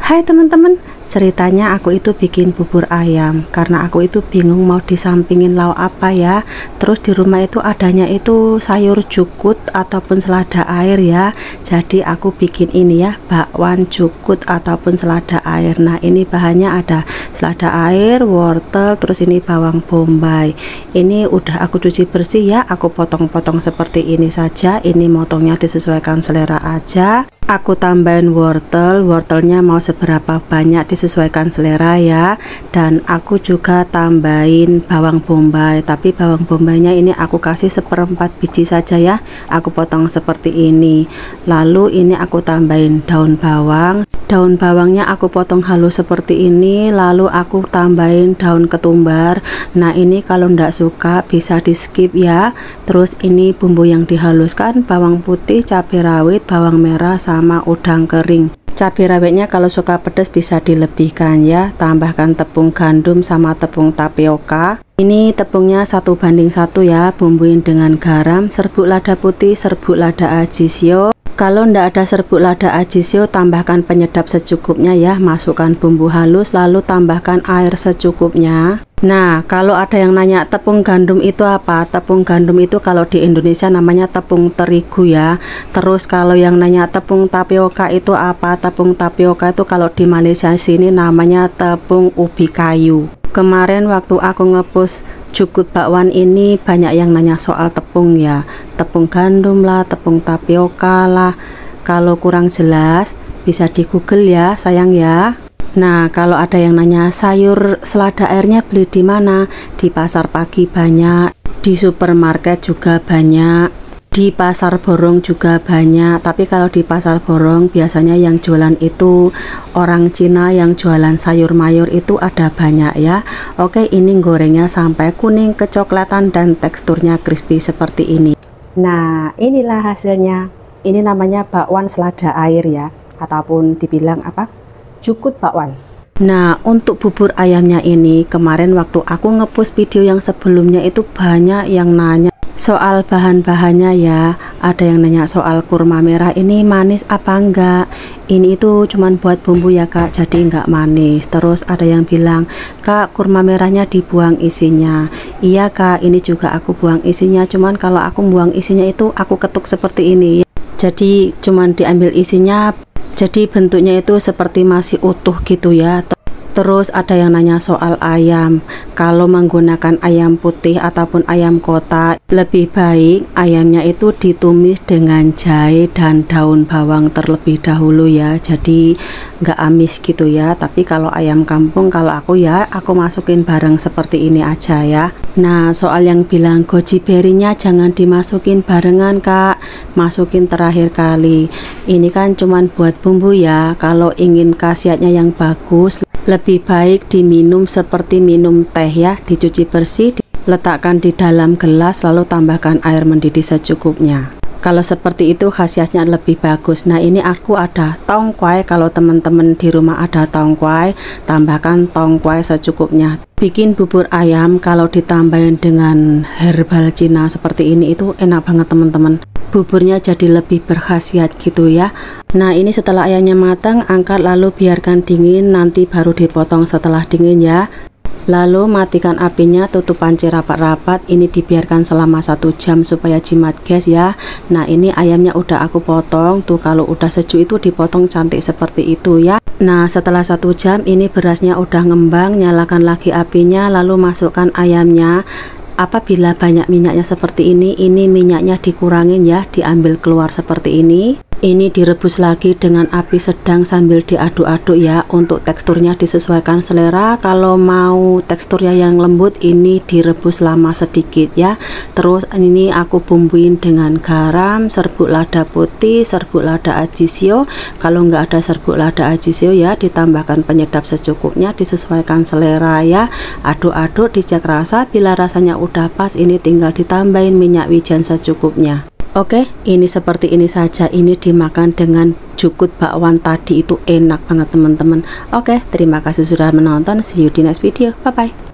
Hai teman-teman, ceritanya aku itu bikin bubur ayam karena aku itu bingung mau disampingin lauk apa ya. Terus di rumah itu adanya itu sayur jukut ataupun selada air ya. Jadi aku bikin ini ya, bakwan jukut ataupun selada air. Nah ini bahannya ada selada air, wortel, terus ini bawang bombay. Ini udah aku cuci bersih ya, aku potong-potong seperti ini saja. Ini motongnya disesuaikan selera aja. Aku tambahin wortelnya mau seberapa banyak disesuaikan selera ya. Dan aku juga tambahin bawang bombay, tapi bawang bombaynya ini aku kasih 1/4 biji saja ya, aku potong seperti ini. Lalu ini aku tambahin daun bawangnya aku potong halus seperti ini. Lalu aku tambahin daun ketumbar. Nah ini kalau ndak suka bisa di skip ya. Terus ini bumbu yang dihaluskan, bawang putih, cabai rawit, bawang merah, sama udang kering. Cabai rawitnya kalau suka pedas bisa dilebihkan ya. Tambahkan tepung gandum sama tepung tapioka. Ini tepungnya 1:1 ya. Bumbuin dengan garam, serbuk lada putih, serbuk lada ajisio. Kalau ndak ada serbuk lada ajisio, tambahkan penyedap secukupnya ya. Masukkan bumbu halus lalu tambahkan air secukupnya. Nah kalau ada yang nanya tepung gandum itu apa, tepung gandum itu kalau di Indonesia namanya tepung terigu ya. Terus kalau yang nanya tepung tapioka itu apa, tepung tapioka itu kalau di Malaysia sini namanya tepung ubi kayu. Kemarin waktu aku ngepost jukut bakwan ini banyak yang nanya soal tepung ya, tepung gandum lah, tepung tapioka lah. Kalau kurang jelas bisa di Google ya sayang ya. Nah kalau ada yang nanya sayur selada airnya beli di mana, di pasar pagi banyak, di supermarket juga banyak, di pasar borong juga banyak. Tapi kalau di pasar borong biasanya yang jualan itu orang Cina yang jualan sayur mayur itu ada banyak ya. Oke, ini gorengnya sampai kuning kecoklatan dan teksturnya crispy seperti ini. Nah inilah hasilnya. Ini namanya bakwan selada air ya, ataupun dibilang apa, jukut bakwan. Nah untuk bubur ayamnya ini kemarin waktu aku ngepost video yang sebelumnya itu banyak yang nanya soal bahan-bahannya ya. Ada yang nanya soal kurma merah ini manis apa enggak, ini itu cuman buat bumbu ya kak, jadi enggak manis. Terus ada yang bilang kak kurma merahnya dibuang isinya. Iya kak, ini juga aku buang isinya, cuman kalau aku buang isinya itu aku ketuk seperti ini, jadi cuman diambil isinya, jadi bentuknya itu seperti masih utuh gitu ya. Terus ada yang nanya soal ayam, kalau menggunakan ayam putih ataupun ayam kota, lebih baik ayamnya itu ditumis dengan jahe dan daun bawang terlebih dahulu ya, jadi nggak amis gitu ya. Tapi kalau ayam kampung, kalau aku ya aku masukin bareng seperti ini aja ya. Nah soal yang bilang goji berry-nya jangan dimasukin barengan kak, masukin terakhir kali. Ini kan cuman buat bumbu ya. Kalau ingin khasiatnya yang bagus, lebih baik diminum seperti minum teh ya, dicuci bersih, letakkan di dalam gelas lalu tambahkan air mendidih secukupnya. Kalau seperti itu khasiatnya lebih bagus. Nah ini aku ada tongkwai, kalau teman-teman di rumah ada tongkwai, tambahkan tongkwai secukupnya. Bikin bubur ayam kalau ditambahin dengan herbal Cina seperti ini itu enak banget teman-teman. Buburnya jadi lebih berkhasiat gitu ya. Nah ini setelah ayamnya matang, angkat lalu biarkan dingin, nanti baru dipotong setelah dingin ya. Lalu matikan apinya, tutup panci rapat-rapat. Ini dibiarkan selama 1 jam supaya jimat gas ya. Nah ini ayamnya udah aku potong tuh, kalau udah sejuk itu dipotong cantik seperti itu ya. Nah setelah 1 jam ini berasnya udah ngembang, nyalakan lagi apinya lalu masukkan ayamnya. Apabila banyak minyaknya seperti ini minyaknya dikurangin ya, diambil keluar seperti ini. Ini direbus lagi dengan api sedang sambil diaduk-aduk ya. Untuk teksturnya disesuaikan selera, kalau mau teksturnya yang lembut ini direbus lama sedikit ya. Terus ini aku bumbuin dengan garam, serbuk lada putih, serbuk lada ajisio. Kalau nggak ada serbuk lada ajisio ya ditambahkan penyedap secukupnya, disesuaikan selera ya. Aduk-aduk, dicek rasa, bila rasanya udah pas ini tinggal ditambahin minyak wijen secukupnya. Oke, ini seperti ini saja. Ini dimakan dengan jukut bakwan tadi itu enak banget teman-teman. Oke, terima kasih sudah menonton. See you di next video. Bye bye.